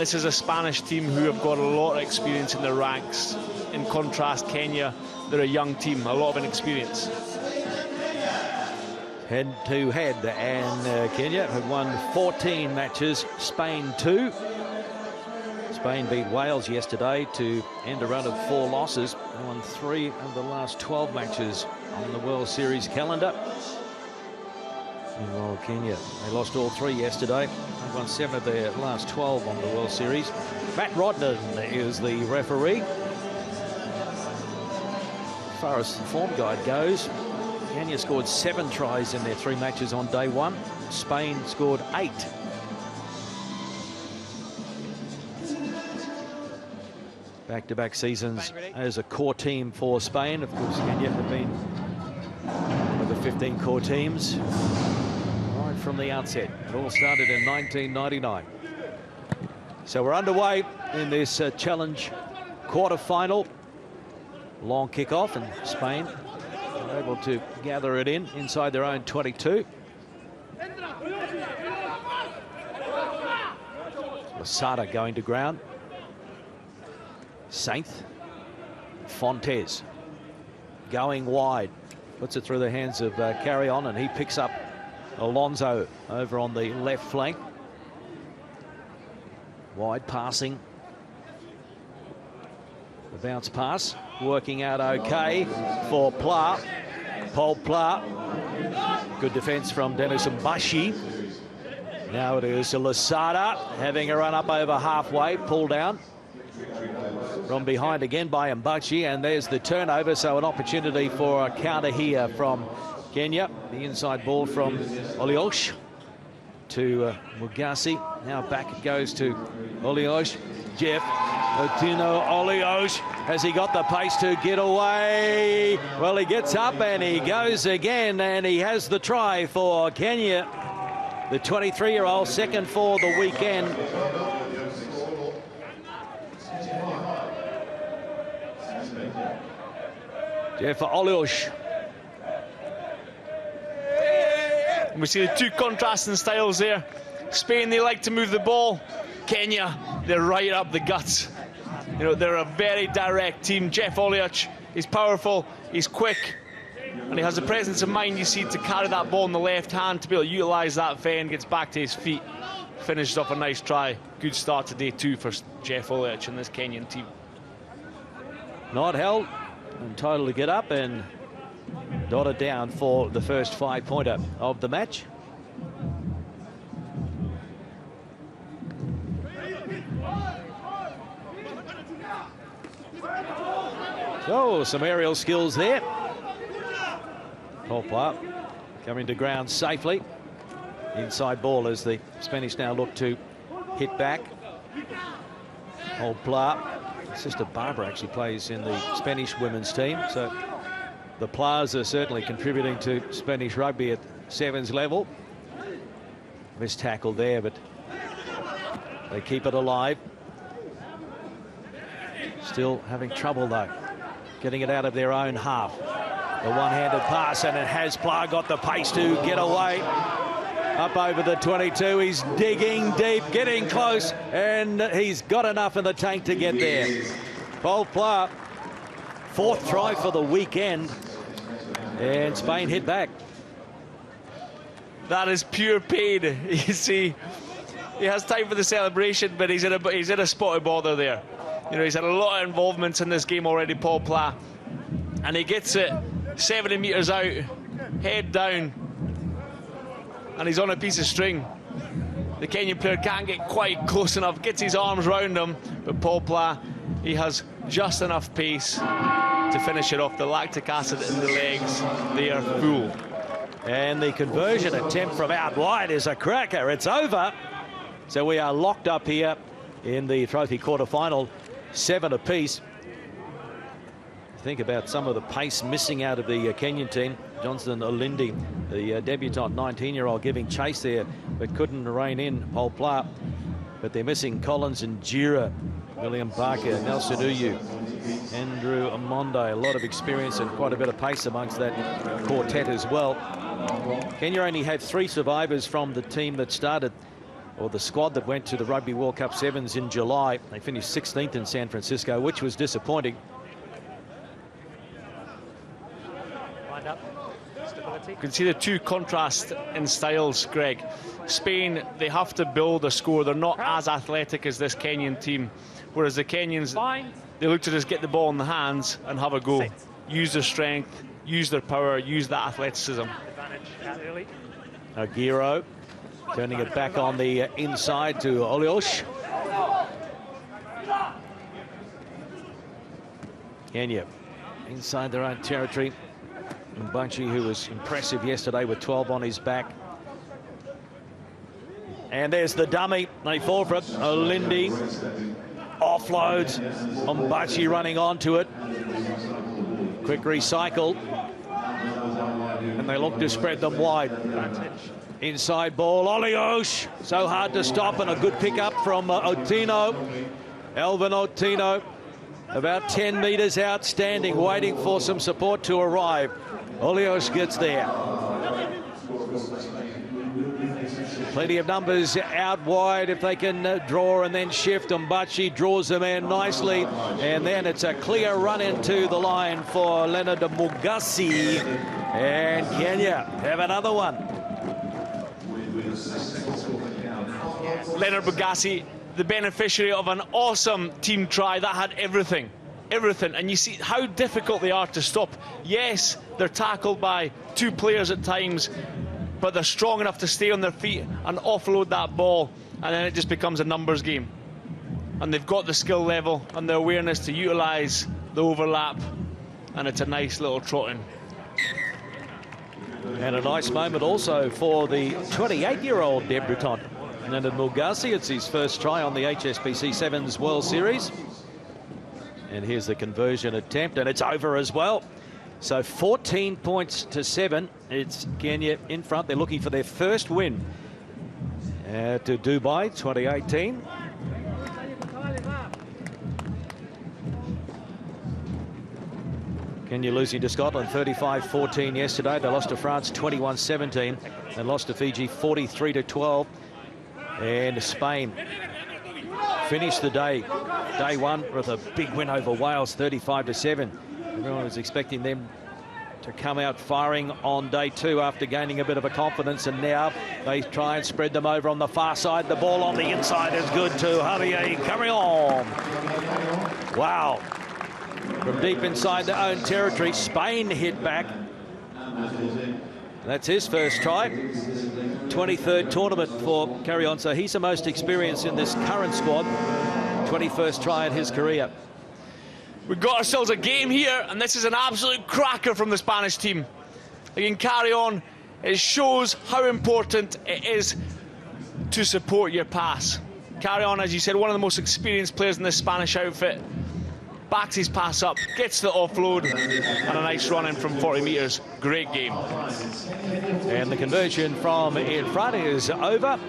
This is a Spanish team who have got a lot of experience in their ranks. In contrast, Kenya, they're a young team, a lot of inexperience. Head-to-head, and Kenya have won 14 matches, Spain 2. Spain beat Wales yesterday to end a run of 4 losses. They won 3 of the last 12 matches on the World Series calendar. Meanwhile, Kenya, they lost all 3 yesterday. They've won 7 of their last 12 on the World Series. Matt Rodden is the referee. As far as the form guide goes, Kenya scored 7 tries in their 3 matches on day 1. Spain scored 8. Back-to-back seasons as a core team for Spain. Of course, Kenya have been one of the 15 core teams right from the outset. It all started in 1999. So we're underway in this challenge quarter-final. Long kick-off, and Spain are able to gather it in inside their own 22. Losada going to ground. Sainth. Fontes going wide. Puts it through the hands of Carry On, and he picks up Alonso over on the left flank. Wide passing. The bounce pass working out okay for Pla. Paul Pla. Good defence from Dennis Mbashi. Now it is Losada having a run up over halfway, pull down from behind again by Mbashi, and there's the turnover, so an opportunity for a counter here from Kenya. The inside ball from Oliosh to Mugasi. Now back it goes to Oliosh. Jeff Otino Oliosh. Has he got the pace to get away? Well, he gets up and he goes again, and he has the try for Kenya. The 23-year-old, second for the weekend. Jeff Oliosh. We see the 2 contrasting styles there. Spain, they like to move the ball. Kenya, they're right up the guts. You know, they're a very direct team. Jeff Oliosh is powerful, he's quick, and he has the presence of mind, you see, to carry that ball in the left hand, to be able to utilise that fend, gets back to his feet, finishes off a nice try. Good start to day 2 for Jeff Oliosh and this Kenyan team. Not held, and total to get up and dot it down for the first 5-pointer of the match. So some aerial skills there. Poplar coming to ground safely. Inside ball as the Spanish now look to hit back. Poplar. Sister Barbara actually plays in the Spanish women's team, so the Plas are certainly contributing to Spanish rugby at sevens level. Missed tackle there, but they keep it alive. Still having trouble though, getting it out of their own half. The one-handed pass, and it has Pla got the pace to get away. Up over the 22, he's digging deep, getting close, and he's got enough in the tank to get there. Paul Pla, 4th try for the weekend, and Spain hit back. That is pure pain. You see, he has time for the celebration, but he's in a spot of bother there. You know, he's had a lot of involvements in this game already, Paul Pla, and he gets it 70 metres out, head down, and he's on a piece of string. The Kenyan player can't get quite close enough, gets his arms round him, but Paul Pla, he has just enough pace to finish it off. The lactic acid in the legs, they are full. And the conversion attempt from out wide is a cracker. It's over. So we are locked up here in the trophy quarter-final, 7 apiece. Think about some of the pace missing out of the Kenyan team. Johnson Olindi, the debutant 19-year-old, giving chase there, but couldn't rein in Paul Pla. But they're missing Collins and Jira, William Barker, Nelson Uyu, Andrew Amondo. A lot of experience and quite a bit of pace amongst that quartet as well. Kenya only had 3 survivors from the team that started or the squad that went to the Rugby World Cup Sevens in July. They finished 16th in San Francisco, which was disappointing. Wind up. Stability. You can see the two contrasts in styles, Greg. Spain, they have to build a score. They're not as athletic as this Kenyan team, whereas the Kenyans, they look to just get the ball in the hands and have a go. Use their strength, use their power, use that athleticism. Advantage out early. Aguero turning it back on the inside to Oliosh. Kenya inside their own territory. Mbanchi, who was impressive yesterday with 12 on his back. And there's the dummy. They fall for it. Olindi offloads. Mbanchi running onto it. Quick recycle. And they look to spread them wide. Inside ball, Oliosh. So hard to stop, and a good pick-up from Otino. Elvin Otino. About 10 metres outstanding, waiting for some support to arrive. Oliosh gets there. Plenty of numbers out wide if they can draw and then shift. Mbachi draws them in nicely. And then it's a clear run into the line for Leonard Mugasi. And Kenya have another one. Leonard Mugasi, the beneficiary of an awesome team try that had everything. And you see how difficult they are to stop. Yes, they're tackled by two players at times, but they're strong enough to stay on their feet and offload that ball, and then it just becomes a numbers game. And they've got the skill level and the awareness to utilise the overlap, and it's a nice little trotting. And a nice moment also for the 28-year-old debutant, Leonard Mugasi. It's his first try on the HSBC Sevens World Series. And here's the conversion attempt, and it's over as well. So 14 points to 7. It's Kenya in front. They're looking for their first win to Dubai 2018. Kenya losing to Scotland 35-14 yesterday. They lost to France 21-17. They lost to Fiji 43-12. And Spain finished the day one with a big win over Wales 35-7. Everyone was expecting them to come out firing on day two after gaining a bit of a confidence, and now they try and spread them over on the far side. The ball on the inside is good to Javier Carrion. Wow. From deep inside their own territory, Spain hit back. That's his first try. 23rd tournament for Carrion, so he's the most experienced in this current squad. 21st try in his career. We've got ourselves a game here, and this is an absolute cracker from the Spanish team. They can carry on. It shows how important it is to support your pass. Carry on, as you said, one of the most experienced players in this Spanish outfit. Backs his pass up, gets the offload, and a nice run in from 40 metres. Great game. And the conversion from in front is over.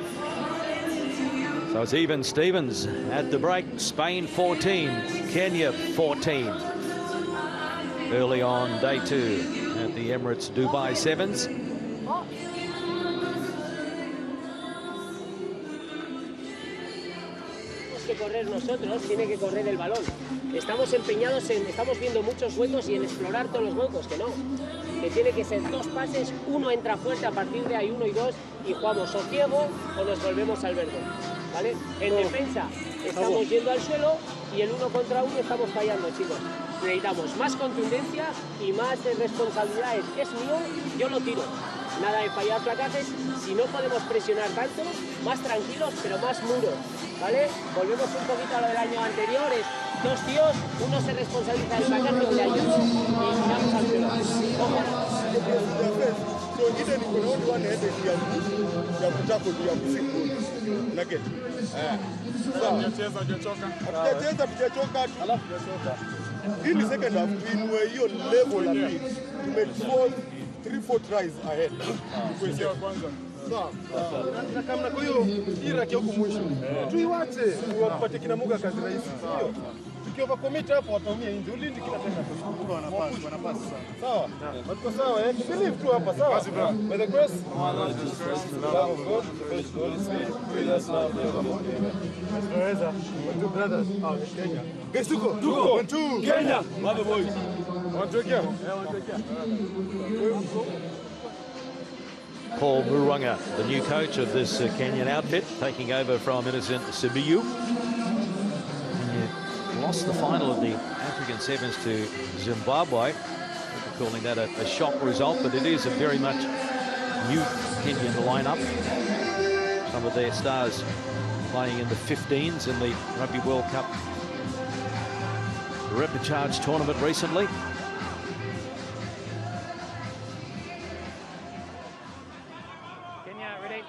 So it's even Stevens at the break. Spain 14, Kenya 14. Early on day two at the Emirates Dubai Sevens. Que correr nosotros, tiene que correr el balón. Estamos empeñados en, estamos viendo muchos huecos y en explorar todos los huecos, que no. Que tiene que ser dos pases, uno entra fuerte, a partir de ahí 1 y 2 y jugamos o ciego o nos volvemos al verde, ¿vale? En defensa estamos yendo al suelo y el 1 contra 1 estamos fallando, chicos. Necesitamos más contundencia y más responsabilidad. Es mío, yo lo tiro. Nada de fallar placajes. Si no podemos presionar tanto, más tranquilos, pero más muros, ¿vale? Volvemos un poquito a lo del año anterior. Es dos tíos, uno se responsabiliza del placaje, le ayudo y tiramos al suelo. In the second half, we were your level a bit. We made 3-4 tries ahead. Sawa. Na kama kwa hiyo Iraq huko mwisho. Tuiwache wapate kina Muga kazi rahisi. Sio? Tukiova commit hapo wataumia nje. Ulindi kila tena kushukuru wanapasi. Sawa? Watu sawa believe tu hapa sawa. By the grace love of God, the Holy Spirit, with us now forever. Tunaweza. Two brothers. Kenya. Guys tuko. 1 2 Kenya. Baba boys. Wanatokea. Paul Murunga, the new coach of this Kenyan outfit, taking over from Innocent Simiyu. Lost the final of the African Sevens to Zimbabwe. We're calling that a shock result, but it is a very much new Kenyan lineup. Some of their stars playing in the 15s in the Rugby World Cup repechage tournament recently. Kenya, ready?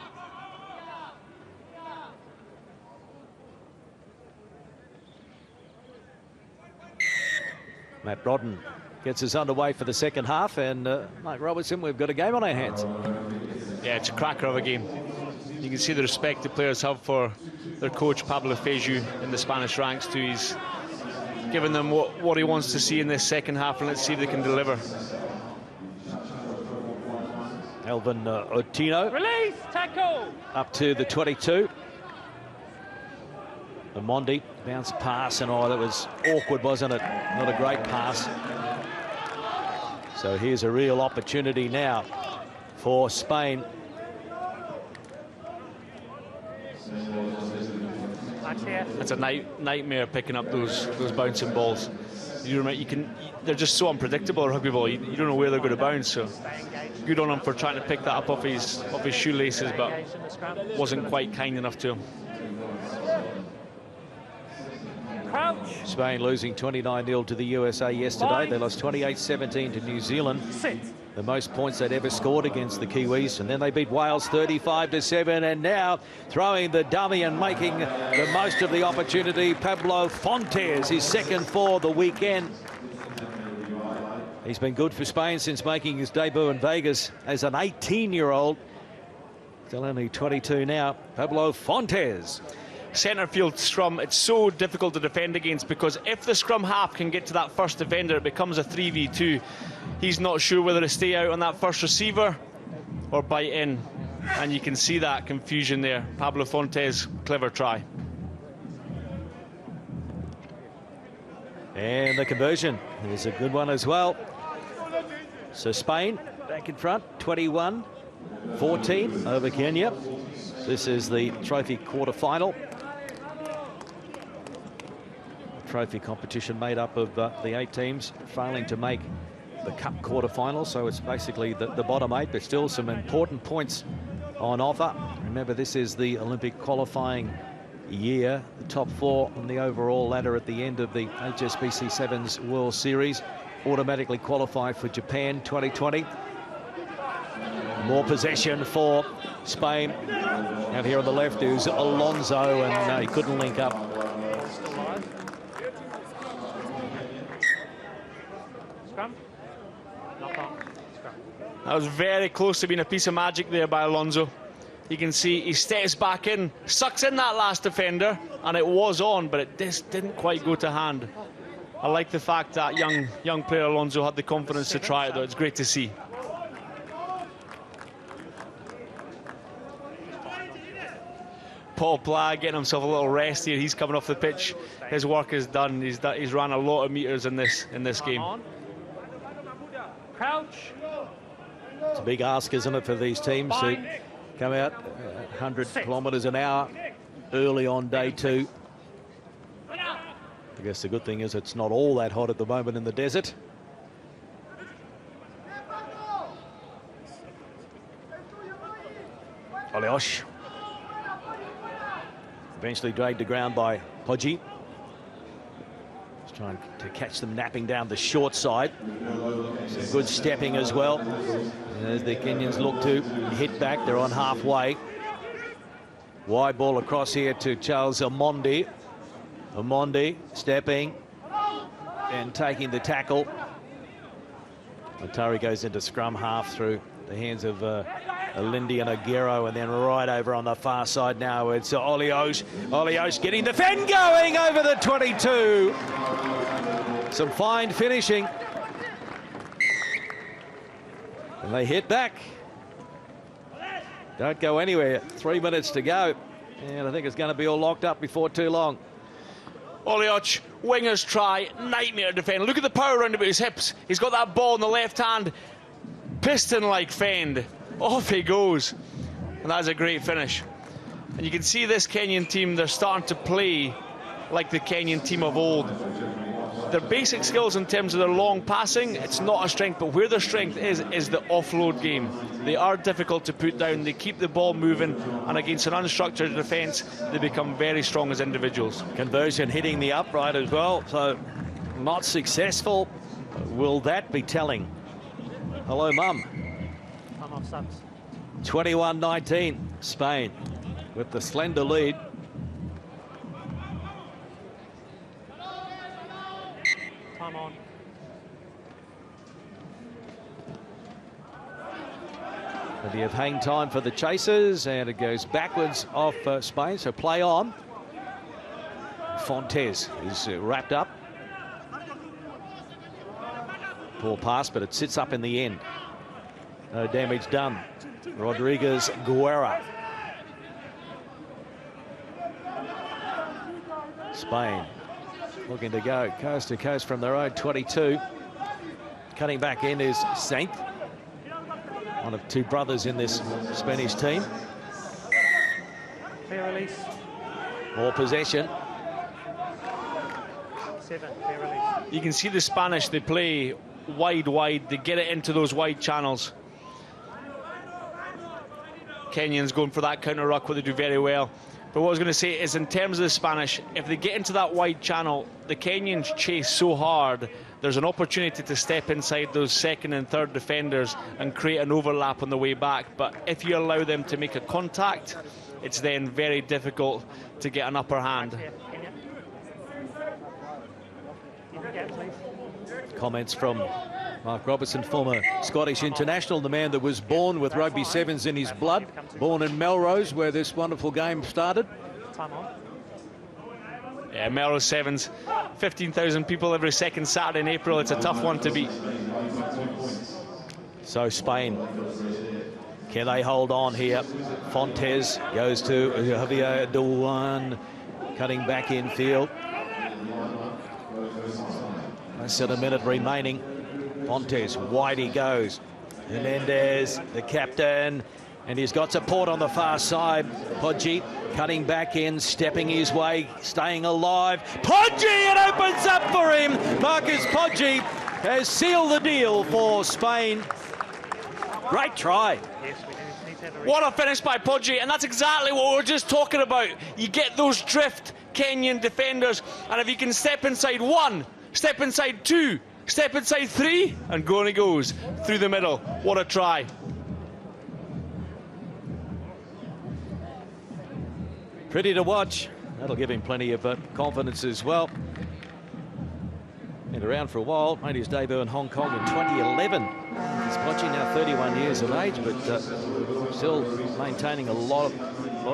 Matt Rodden gets us underway for the second half, and Mike Robertson, we've got a game on our hands. Yeah, it's a cracker of a game. You can see the respect the players have for their coach, Pablo Feiju, in the Spanish ranks too. He's given them what he wants to see in this second half, and let's see if they can deliver. Alvin Otino. Release, tackle. Up to the 22. And Mondi, bounce pass, and oh, that was awkward, wasn't it? Not a great pass. So here's a real opportunity now for Spain. It's a nightmare picking up those bouncing balls. They're just so unpredictable, rugby ball. You don't know where they're going to bounce. So good on him for trying to pick that up off his shoelaces, but wasn't quite kind enough to him. Crouch. Spain losing 29-0 to the USA yesterday. They lost 28-17 to New Zealand. Sit. The most points they'd ever scored against the Kiwis. And then they beat Wales 35-7. And now throwing the dummy and making the most of the opportunity, Pablo Fontes, his second for the weekend. He's been good for Spain since making his debut in Vegas as an 18-year-old. Still only 22 now. Pablo Fontes. Centre field scrum, it's so difficult to defend against, because if the scrum half can get to that first defender, it becomes a 3v2. He's not sure whether to stay out on that first receiver or bite in, and you can see that confusion there. Pablo Fontes, clever try. And the conversion is a good one as well. So Spain back in front, 21-14 over Kenya. This is the trophy quarter-final. Trophy competition made up of the 8 teams failing to make the cup quarter-final, so it's basically the bottom 8, but still some important points on offer. Remember, this is the Olympic qualifying year. The top 4 on the overall ladder at the end of the HSBC Sevens World Series automatically qualify for Japan 2020. More possession for Spain. Out here on the left is Alonso, and he couldn't link up. Scrum. Knock on. Scrum. That was very close to being a piece of magic there by Alonso. You can see he steps back in, sucks in that last defender, and it was on, but it just didn't quite go to hand. I like the fact that young player Alonso had the confidence to try it, though. It's great to see. Paul Pla getting himself a little rest here. He's coming off the pitch. His work is done. He's ran a lot of meters in this game. Crouch. It's a big ask, isn't it, for these teams to come out 100 kilometres an hour early on day 2. I guess the good thing is it's not all that hot at the moment in the desert. Oleosh. Eventually dragged to ground by Podji. Just trying to catch them napping down the short side. Some good stepping as well. As the Kenyans look to hit back, they're on halfway. Wide ball across here to Charles Omondi. Omondi stepping and taking the tackle. Atari goes into scrum half through the hands of Lindy and Aguero, and then right over on the far side now it's Oliosh. Oliosh getting the Fen going over the 22. Some fine finishing. And they hit back. Don't go anywhere. 3 minutes to go. And I think it's going to be all locked up before too long. Olioch, winger's try, nightmare to defend. Look at the power around about his hips. He's got that ball in the left hand, piston-like fend. Off he goes. And that's a great finish. And you can see this Kenyan team, they're starting to play like the Kenyan team of old. Their basic skills in terms of their long passing, it's not a strength, but where their strength is the offload game. They are difficult to put down, they keep the ball moving, and against an unstructured defence, they become very strong as individuals. Conversion hitting the upright as well, so not successful. Will that be telling? Hello, Mum. I'm off subs. 21-19, Spain with the slender lead. Time on. Plenty of hang time for the chasers, and it goes backwards off Spain, so play on. Fontes is wrapped up. Poor pass, but it sits up in the end. No damage done. Rodriguez Guerra. Spain looking to go coast to coast from their own 22. Cutting back in is Saint, one of two brothers in this Spanish team. Fair release. More possession. 7. Fair release. You can see the Spanish, they play wide, they get it into those wide channels. Kenyans going for that counter ruck, what they do very well. But what I was going to say is, in terms of the Spanish, if they get into that wide channel, the Kenyans chase so hard, there's an opportunity to step inside those second and third defenders and create an overlap on the way back. But if you allow them to make a contact, it's then very difficult to get an upper hand. Comments from Mark Robertson, former Scottish international, the man that was born with rugby sevens in his blood, born in Melrose, where this wonderful game started. Time on. Yeah, Melrose Sevens, 15,000 people every second Saturday in April. It's a tough one to beat. So Spain, can they hold on here? Fontes goes to Javier Dewan, cutting back in field. Less than a minute remaining. Fontes, wide he goes. Hernandez, the captain, and he's got support on the far side. Poggi cutting back in, stepping his way, staying alive. Poggi, it opens up for him. Marcus Poggi has sealed the deal for Spain. Great try. Yes, we need to have a What a finish by Poggi, and that's exactly what we were just talking about. You get those drift Kenyan defenders, and if you can step inside one, step inside two, step inside three, and go, and he goes through the middle. What a try. Pretty to watch. That'll give him plenty of confidence as well. Been around for a while. Made his debut in Hong Kong in 2011. He's Poggi now 31 years of age, but still maintaining a lot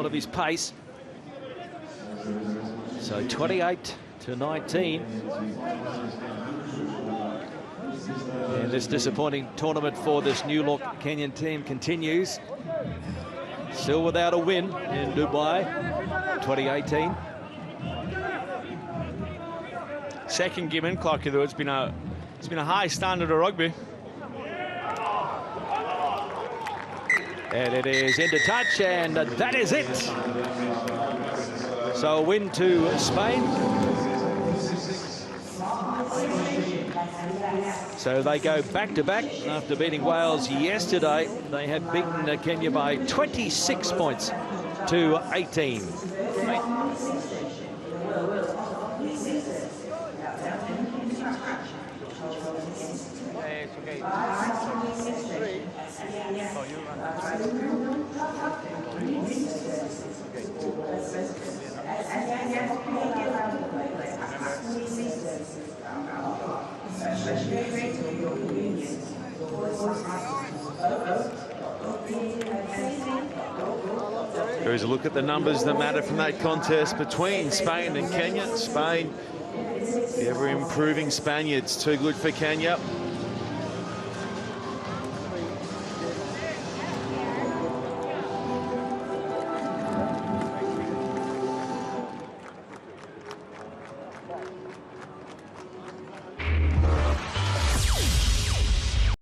of his pace. So 28-19. And this disappointing tournament for this new look Kenyan team continues. Still without a win in Dubai, 2018. Second game in, Clarkie, though, it's been a high standard of rugby. And it is into touch, and that is it. So a win to Spain. So they go back-to-back after beating Wales yesterday. They have beaten Kenya by 26 points to 18. Here's a look at the numbers that matter from that contest between Spain and Kenya. Spain, the ever-improving Spaniards, too good for Kenya.